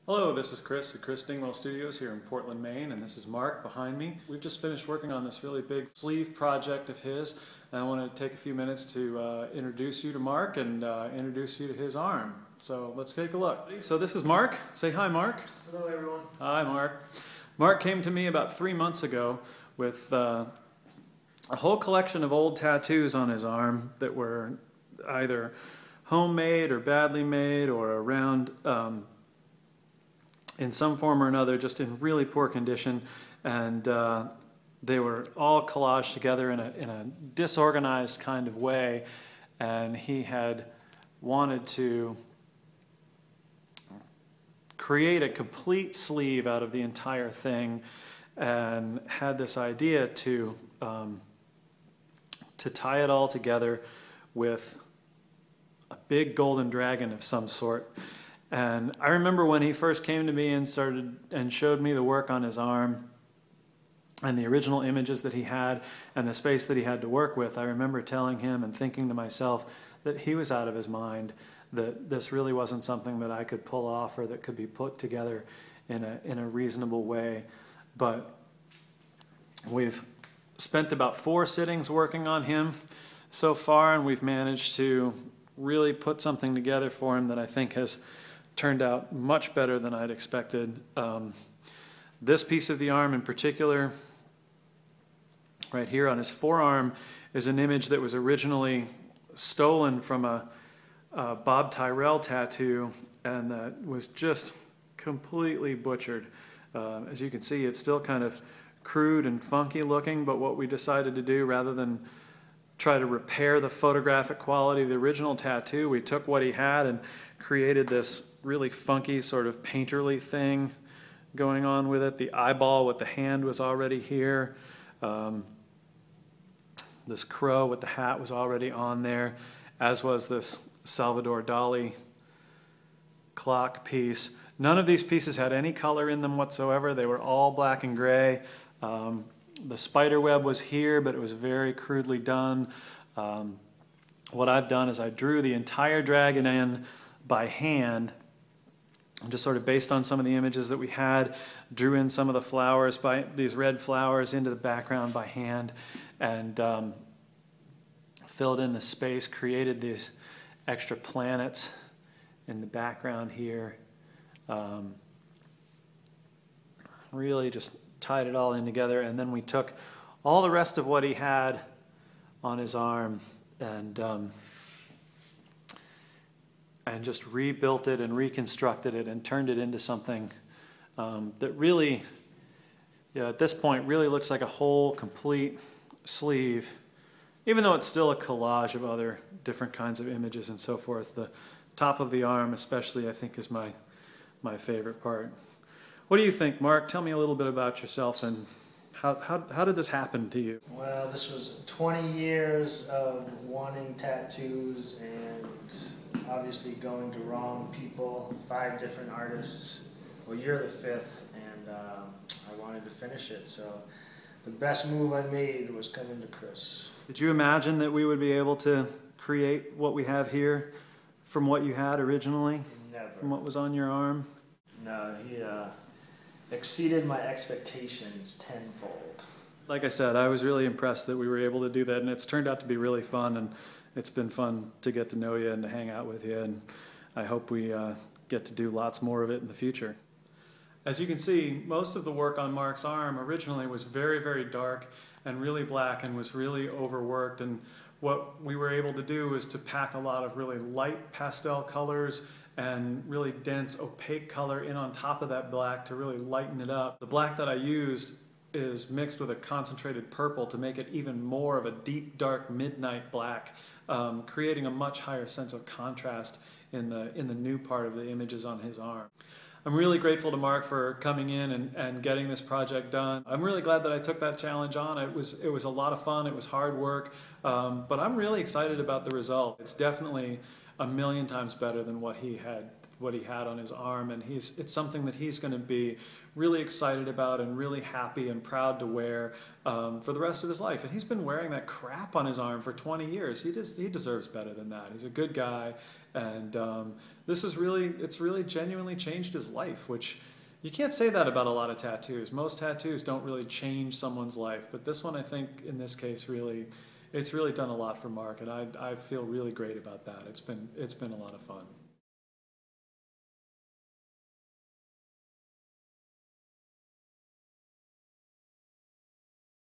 Hello, this is Chris at Chris Dingwell Studios here in Portland, Maine, and this is Mark behind me. We've just finished working on this really big sleeve project of his, and I want to take a few minutes to introduce you to Mark and introduce you to his arm. So let's take a look. So this is Mark. Say hi, Mark. Hello, everyone. Hi, Mark. Mark came to me about 3 months ago with a whole collection of old tattoos on his arm that were either homemade or badly made or around in some form or another, just in really poor condition, and they were all collaged together in a disorganized kind of way, and he had wanted to create a complete sleeve out of the entire thing, and had this idea to tie it all together with a big golden dragon of some sort. And I remember when he first came to me and showed me the work on his arm and the original images that he had and the space that he had to work with. I remember telling him and thinking to myself that he was out of his mind, that this really wasn't something that I could pull off or that could be put together in a reasonable way. But we've spent about 4 sittings working on him so far, and we've managed to really put something together for him that I think has turned out much better than I'd expected. This piece of the arm in particular, right here on his forearm, is an image that was originally stolen from a Bob Tyrrell tattoo, and that was just completely butchered. As you can see, it's still kind of crude and funky looking, but what we decided to do, rather than try to repair the photographic quality of the original tattoo, we took what he had and created this really funky sort of painterly thing going on with it. The eyeball with the hand was already here. This crow with the hat was already on there, as was this Salvador Dali clock piece. None of these pieces had any color in them whatsoever. They were all black and gray. The spider web was here, but it was very crudely done. What I've done is I drew the entire dragon in by hand, just sort of based on some of the images that we had, drew in some of the flowers, by these red flowers, into the background by hand, and filled in the space, created these extra planets in the background here. Really just tied it all in together, and then we took all the rest of what he had on his arm and just rebuilt it and reconstructed it and turned it into something that really, at this point, really looks like a whole complete sleeve, even though it's still a collage of other different kinds of images and so forth. The top of the arm especially, I think, is my favorite part. What do you think, Mark? Tell me a little bit about yourself, and how did this happen to you? Well, this was 20 years of wanting tattoos and obviously going to wrong people, 5 different artists. Well, you're the 5th, and I wanted to finish it, so the best move I made was coming to Chris. Did you imagine that we would be able to create what we have here from what you had originally? Never. From what was on your arm? No, he exceeded my expectations tenfold. Like I said, I was really impressed that we were able to do that, and it's turned out to be really fun, and it's been fun to get to know you and to hang out with you, and I hope we get to do lots more of it in the future. As you can see, most of the work on Mark's arm originally was very, very dark and really black and was really overworked, and what we were able to do was to pack a lot of really light pastel colors and really dense opaque color in on top of that black to really lighten it up. The black that I used is mixed with a concentrated purple to make it even more of a deep, dark, midnight black, creating a much higher sense of contrast in the new part of the images on his arm. I'm really grateful to Mark for coming in and getting this project done. I'm really glad that I took that challenge on. It was a lot of fun. It was hard work, but I'm really excited about the result. It's definitely a million times better than what he had on his arm, and it's something that he's going to be really excited about and really happy and proud to wear for the rest of his life. And he's been wearing that crap on his arm for 20 years. He deserves better than that. He's a good guy, And this is really, it's really genuinely changed his life, which you can't say that about a lot of tattoos. Most tattoos don't really change someone's life, but this one, I think, in this case, really, it's really done a lot for Mark, and I feel really great about that. It's been a lot of fun.